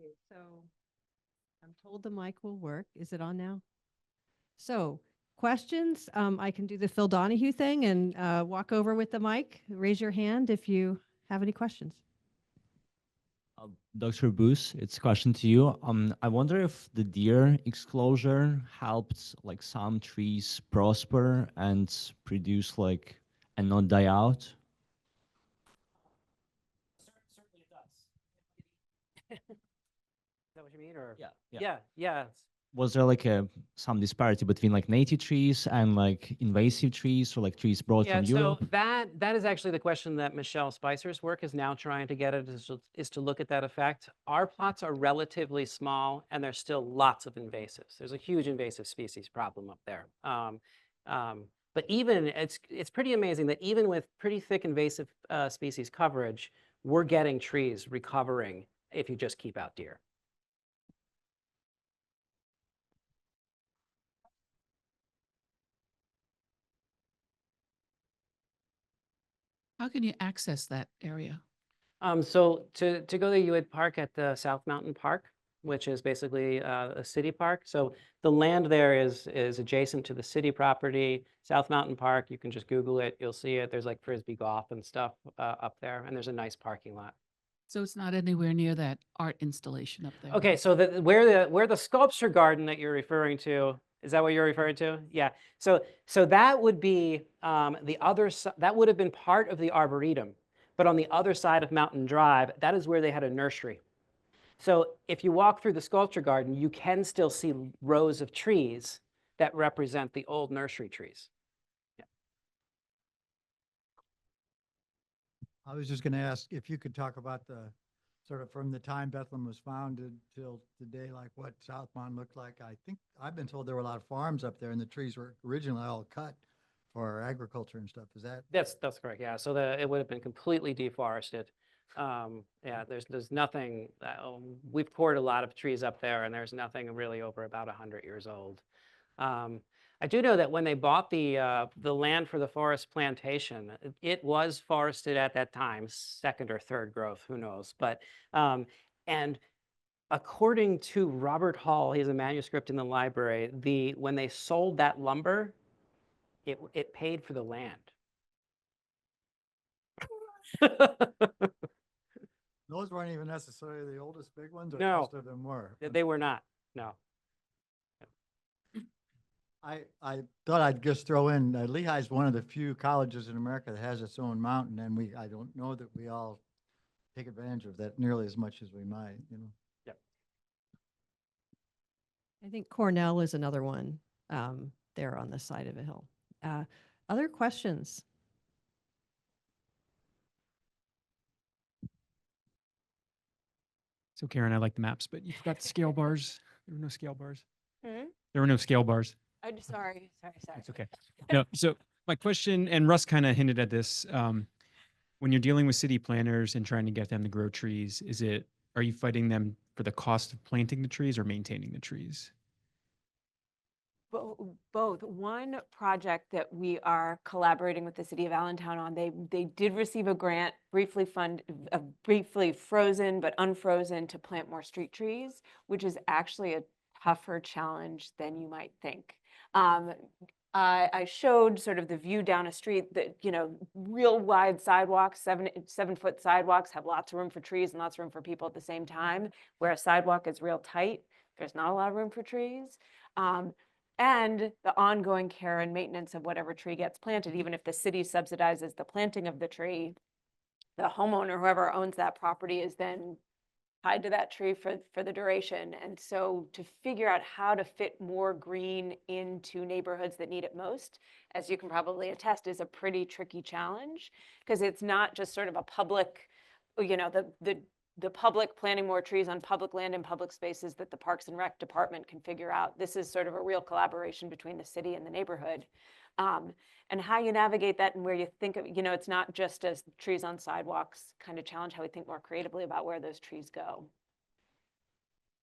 Okay, so I'm told the mic will work. Is it on now? So questions, I can do the Phil Donahue thing and walk over with the mic. Raise your hand if you have any questions. Dr. Booth, it's a question to you. I wonder if the deer exclosure helped like some trees prosper and produce like and not die out. Certainly it does. Is that what you mean? Or Yeah. yeah. Was there like some disparity between like native trees and like invasive trees or like trees brought Yeah, from so Europe? that is actually the question that Michelle Spicer's work is now trying to get at, is to look at that effect. Our plots are relatively small and there's still lots of invasives. There's a huge invasive species problem up there. But even it's pretty amazing that even with pretty thick invasive species coverage, we're getting trees recovering if you just keep out deer. How can you access that area? So to go to Uid Park at the South Mountain Park, which is basically a city park. So the land there is adjacent to the city property. South Mountain Park, you can just Google it, you'll see it. There's like Frisbee golf and stuff up there, and there's a nice parking lot. So it's not anywhere near that art installation up there. Okay, so where the sculpture garden that you're referring to, is that what you're referring to? Yeah. So that would be the other that would have been part of the Arboretum, but on the other side of Mountain Drive, that is where they had a nursery. So if you walk through the sculpture garden, you can still see rows of trees that represent the old nursery trees. Yeah. I was just going to ask if you could talk about the sort of from the time Bethlehem was founded till today, like what South Mountain looked like. I think I've been told there were a lot of farms up there and the trees were originally all cut for agriculture and stuff. Is that? That's correct. Yeah. So it would have been completely deforested. Yeah, there's nothing, we've poured a lot of trees up there and there's nothing really over about 100 years old. I do know that when they bought the land for the forest plantation, it was forested at that time, second or third growth, who knows. But, and according to Robert Hall, he has a manuscript in the library, when they sold that lumber, it paid for the land. Those weren't even necessarily the oldest big ones, or No. most of them were. They were not, no. I thought I'd just throw in, Lehigh is one of the few colleges in America that has its own mountain, and I don't know that we all take advantage of that nearly as much as we might, you know. Yep. I think Cornell is another one there on the side of a hill. Other questions? So Karen, I like the maps, but you forgot the scale bars. There were no scale bars. Hmm? There were no scale bars. I'm sorry. It's okay. No, so my question, and Russ kind of hinted at this, when you're dealing with city planners and trying to get them to grow trees, are you fighting them for the cost of planting the trees or maintaining the trees? Both. One project that we are collaborating with the city of Allentown on, they did receive a grant, briefly frozen but unfrozen, to plant more street trees, which is actually a tougher challenge than you might think. I showed sort of the view down a street that, real wide sidewalks, 7-foot sidewalks have lots of room for trees and lots of room for people at the same time, where a sidewalk is real tight. There's not a lot of room for trees. And the ongoing care and maintenance of whatever tree gets planted, even if the city subsidizes the planting of the tree, the homeowner, whoever owns that property, is then tied to that tree for the duration. And so to figure out how to fit more green into neighborhoods that need it most, as you can probably attest, is a pretty tricky challenge, because it's not just sort of a public, the public planting more trees on public land and public spaces that the Parks and Rec department can figure out. This is sort of a real collaboration between the city and the neighborhood. And how you navigate that and where you think of, it's not just as trees on sidewalks kind of challenge, how we think more creatively about where those trees go.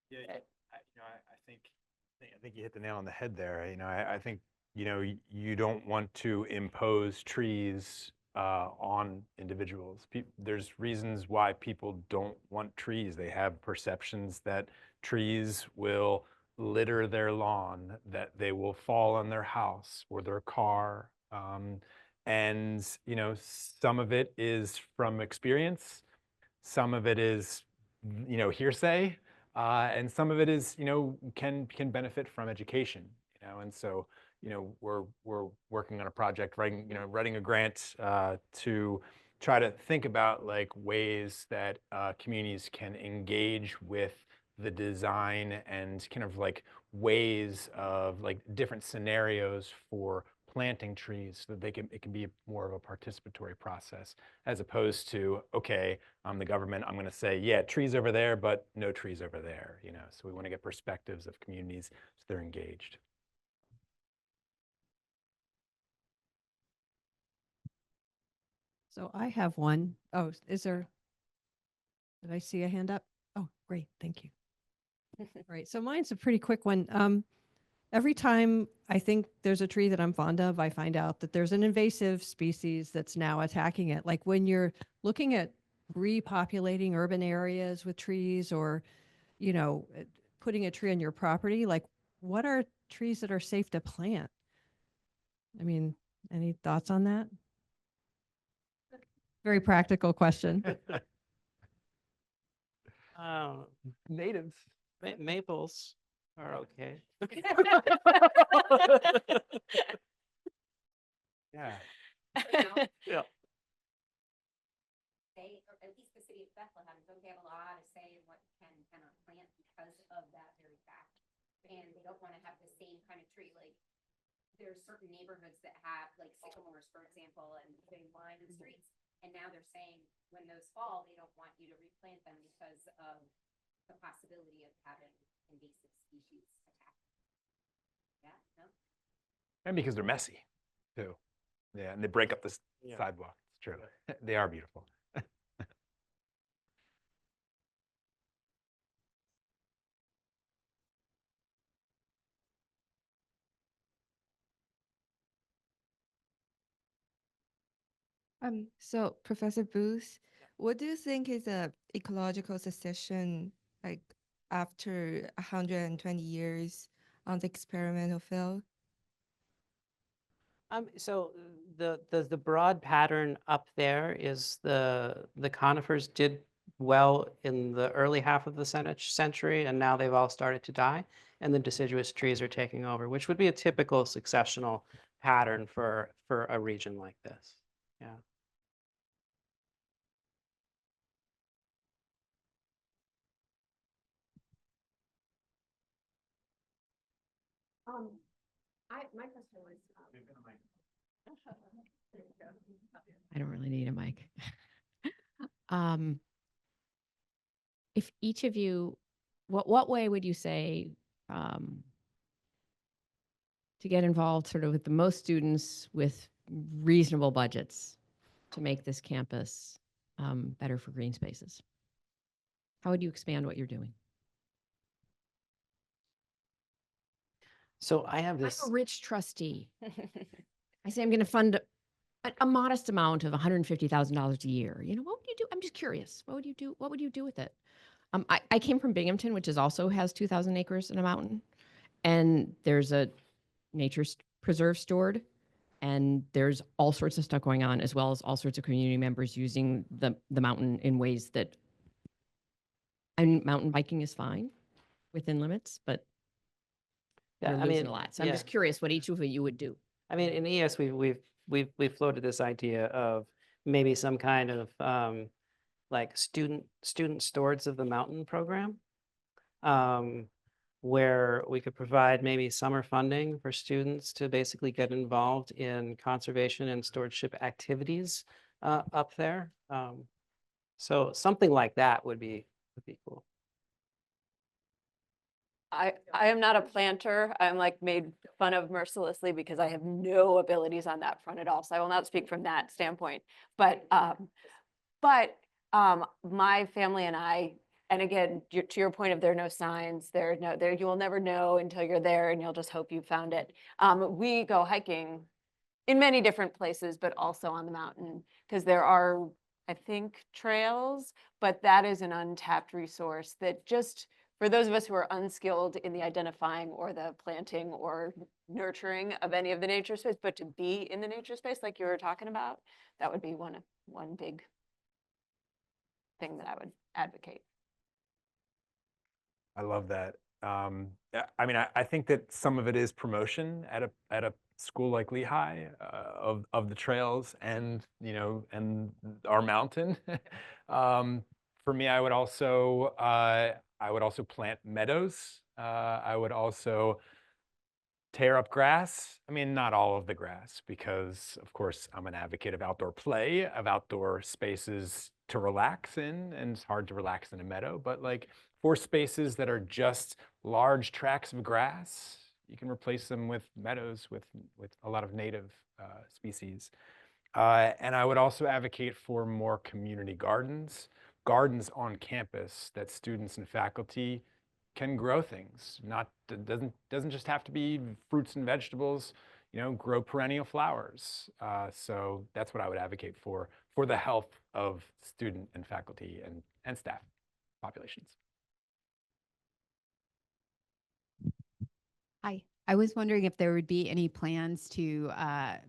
Yeah, I think you hit the nail on the head there. I think, you don't want to impose trees on individuals. There's reasons why people don't want trees. They have perceptions that trees will litter their lawn, that they will fall on their house or their car. And, you know, some of it is from experience, some of it is, you know, hearsay, and some of it is, you know, can benefit from education, you know. And so, you know, we're working on a project, writing a grant to try to think about like ways that communities can engage with the design and kind of like ways of like different scenarios for planting trees so that it can be more of a participatory process, as opposed to, okay, I'm the government, I'm going to say, yeah, trees over there, but no trees over there, you know. So we want to get perspectives of communities so they're engaged. So I have one. Oh, did I see a hand up? Oh, great. Thank you. Right. So mine's a pretty quick one. Every time I think there's a tree that I'm fond of, I find out that there's an invasive species that's now attacking it. Like when you're looking at repopulating urban areas with trees, or, you know, putting a tree on your property, like what are trees that are safe to plant? I mean, any thoughts on that? Very practical question. Natives. Maples are okay. Yeah. Yeah. They, or at least the city of Bethlehem, don't they have a lot of say in what you can and cannot plant because of that very fact? And they don't want to have the same kind of tree, like there's certain neighborhoods that have like sycamores, for example, and they line the streets. And now they're saying when those fall, they don't want you to replant them because of the possibility of having invasive species attack. Yeah, no? And because they're messy too. Yeah, and they break up the sidewalk. It's true. They are beautiful. So Professor Booth, what do you think is a ecological succession like after 120 years on the experimental field? So the broad pattern up there is the conifers did well in the early half of the century, and now they've all started to die, and the deciduous trees are taking over, which would be a typical successional pattern for a region like this. Yeah. My question was. I don't really need a mic. If each of you, what way would you say to get involved sort of with the most students with reasonable budgets to make this campus better for green spaces? How would you expand what you're doing? So I have this. I'm a rich trustee. I say I'm going to fund a modest amount of $150,000 a year. You know, what would you do? I'm just curious. What would you do? What would you do with it? I came from Binghamton, which is also has 2,000 acres and a mountain, and there's a nature preserve stored, and there's all sorts of stuff going on, as well as all sorts of community members using the mountain in ways that, and mountain biking is fine within limits, but Yeah, you're I losing mean, a lot. So I'm just curious what each of you would do. I mean, in ES, we've floated this idea of maybe some kind of like student stewards of the mountain program, where we could provide maybe summer funding for students to basically get involved in conservation and stewardship activities up there. So something like that would be cool. I am not a planter. I'm like made fun of mercilessly because I have no abilities on that front at all. So I will not speak from that standpoint. But my family and I, and again, to your point of there are no signs, you will never know until you're there, and you'll just hope you found it. We go hiking in many different places, but also on the mountain, because there are, I think, trails, but that is an untapped resource that just, for those of us who are unskilled in the identifying or the planting or nurturing of any of the nature space, but to be in the nature space like you were talking about, that would be one big thing that I would advocate. I love that. Yeah, I mean, I think that some of it is promotion at a school like Lehigh of the trails and and our mountain. For me, I would also plant meadows. I would also tear up grass. I mean, not all of the grass, because of course I'm an advocate of outdoor play, of outdoor spaces to relax in, and it's hard to relax in a meadow, but like for spaces that are just large tracts of grass, you can replace them with meadows with a lot of native species. And I would also advocate for more community gardens on campus that students and faculty can grow things. Doesn't just have to be fruits and vegetables. Grow perennial flowers. So that's what I would advocate for the health of student and faculty and staff populations. Hi. I was wondering if there would be any plans to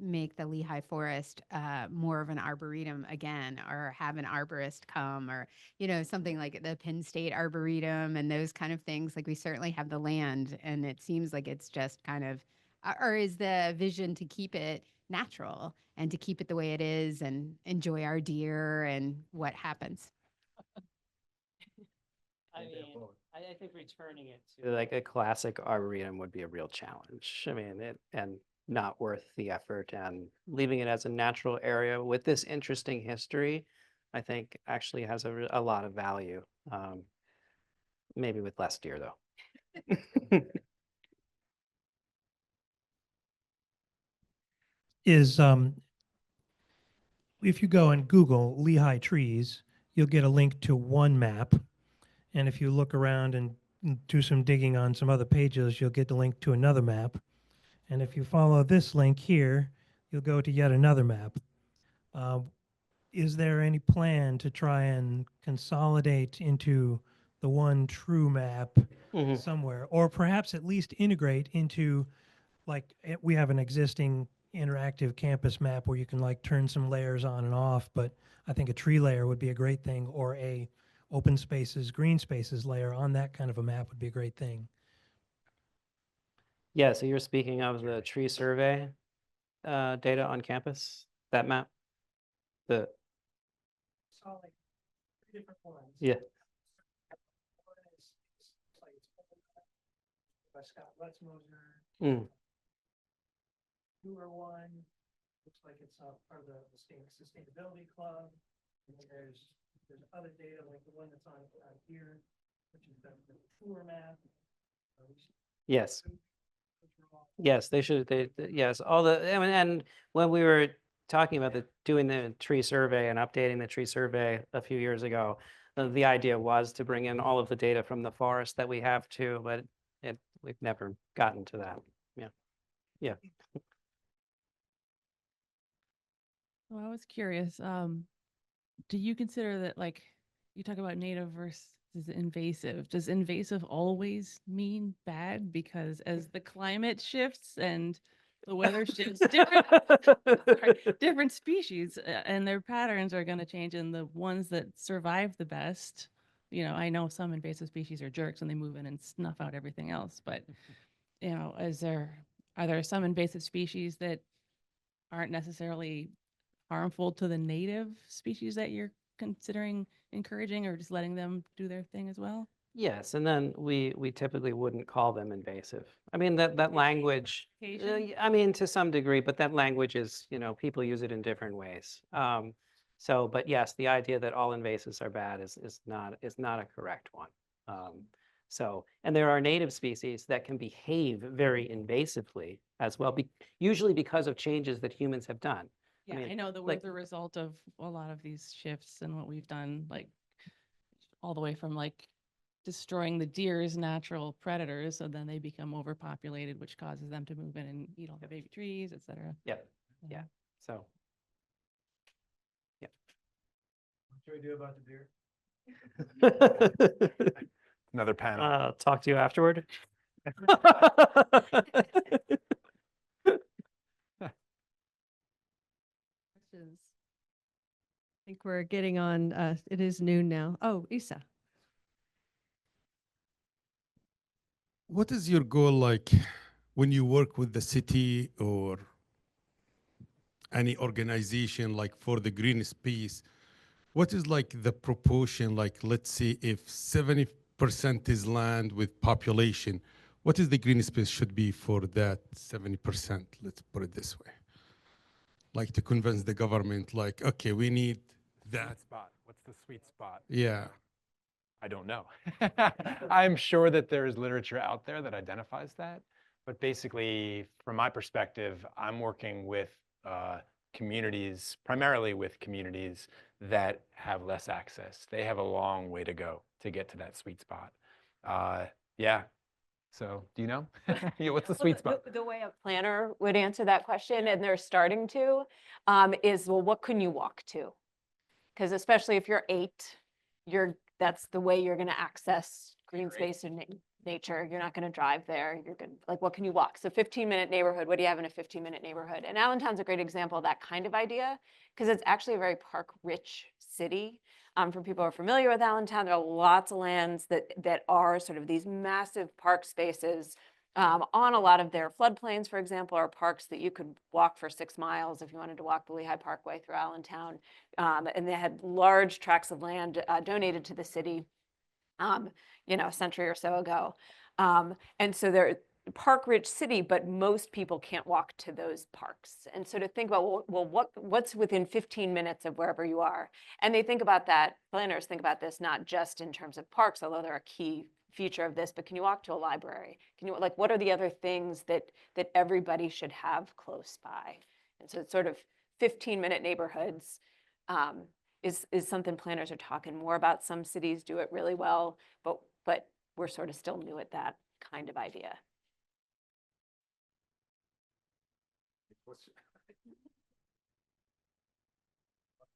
make the Lehigh Forest more of an arboretum again, or have an arborist come, or something like the Penn State Arboretum and those kind of things. Like, we certainly have the land, and it seems like it's just kind of, or is the vision to keep it natural and to keep it the way it is and enjoy our deer and what happens? I think returning it to like a classic arboretum would be a real challenge. I mean, and not worth the effort, and leaving it as a natural area with this interesting history, I think actually has a lot of value. Maybe with less deer though. Is if you go and Google Lehigh trees, you'll get a link to one map. And if you look around and do some digging on some other pages, you'll get the link to another map. And if you follow this link here, you'll go to yet another map. Is there any plan to try and consolidate into the one true map somewhere, or perhaps at least integrate into, like, we have an existing interactive campus map where you can like turn some layers on and off, but I think a tree layer would be a great thing, or a open spaces, green spaces layer on that kind of a map would be a great thing. Yeah, so you're speaking of the tree survey data on campus, that map? Saw like 3 different ones. Yeah. By Scott Lutzmoser. Mm. Newer one looks like it's part of the State Sustainability Club. And then there's other data like the one that's on here, which is the tour map. Yes. Yes, they should. Yes, all the. I mean, and when we were talking about doing the tree survey and updating the tree survey a few years ago, the idea was to bring in all of the data from the forest that we have too, but we've never gotten to that. Yeah, yeah. Well, I was curious, do you consider that, like, you talk about native versus invasive? Does invasive always mean bad? Because as the climate shifts and the weather shifts, different species and their patterns are going to change, and the ones that survive the best, I know some invasive species are jerks and they move in and snuff out everything else, but are there some invasive species that aren't necessarily harmful to the native species that you're considering encouraging, or just letting them do their thing as well? Yes, and then we typically wouldn't call them invasive. I mean, that language, I mean, to some degree, but that language is, people use it in different ways. But yes, the idea that all invasives are bad is not a correct one. And there are native species that can behave very invasively as well, usually because of changes that humans have done. Yeah, I know that we're the result of a lot of these shifts and what we've done, like all the way from like destroying the deer's natural predators, so then they become overpopulated, which causes them to move in and eat all the baby trees, et cetera. Yeah. Yeah. So. What should we do about the deer? Another panel. Talk to you afterward. Questions? I think we're getting on, it is noon now. Oh, Isa. What is your goal like when you work with the city or any organization like for the green space? What is like the proportion, like let's say if 70% is land with population, what is the green space should be for that 70%? Let's put it this way. Like to convince the government, like, okay, we need that. Spot. What's the sweet spot? Yeah. I don't know. I'm sure that there is literature out there that identifies that. But basically, from my perspective, I'm working with communities, primarily with communities that have less access. They have a long way to go to get to that sweet spot. Yeah. So do you know? Yeah, what's the sweet spot? The way a planner would answer that question, and they're starting to, is, well, what can you walk to? Because especially if you're 8, that's the way you're going to access green space and nature. You're not going to drive there. You're going to, like, what can you walk? So 15-minute neighborhood, what do you have in a 15-minute neighborhood? And Allentown's a great example of that kind of idea, because it's actually a very park-rich city. For people who are familiar with Allentown, there are lots of lands that are sort of these massive park spaces on a lot of their floodplains, for example, or parks that you could walk for 6 miles if you wanted to walk the Lehigh Parkway through Allentown. And they had large tracts of land donated to the city, a century or so ago. And so they're park-rich city, but most people can't walk to those parks. And so to think about, well, what's within 15 minutes of wherever you are? And they think about that, planners think about this not just in terms of parks, although they're a key feature of this, but can you walk to a library? Can you, like, what are the other things that everybody should have close by? And so it's sort of 15-minute neighborhoods is something planners are talking more about. Some cities do it really well, but we're sort of still new at that kind of idea.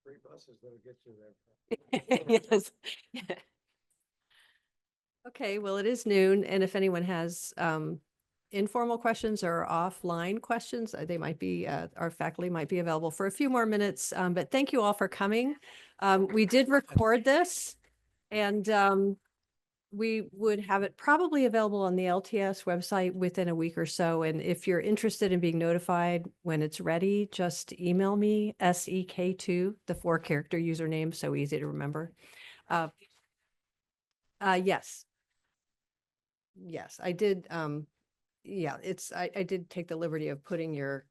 Free buses that'll get you there. Yes. Okay, well, it is noon, and if anyone has informal questions or offline questions, they might be, our faculty might be available for a few more minutes, but thank you all for coming. We did record this, and we would have it probably available on the LTS website within a week or so, and if you're interested in being notified when it's ready, just email me, SEK2, the 4-character username, so easy to remember. Yes. Yes, I did. Yeah, I did take the liberty of putting your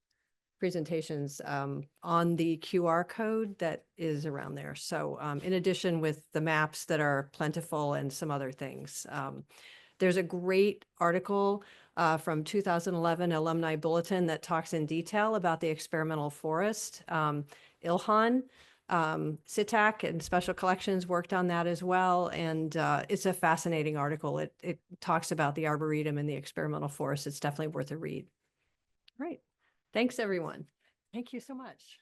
presentations on the QR code that is around there. So in addition with the maps that are plentiful and some other things, there's a great article from 2011 Alumni Bulletin that talks in detail about the experimental forest. Ilhan SITAC and Special Collections worked on that as well. And it's a fascinating article. It talks about the Arboretum and the experimental forest. It's definitely worth a read. All right. Thanks, everyone. Thank you so much.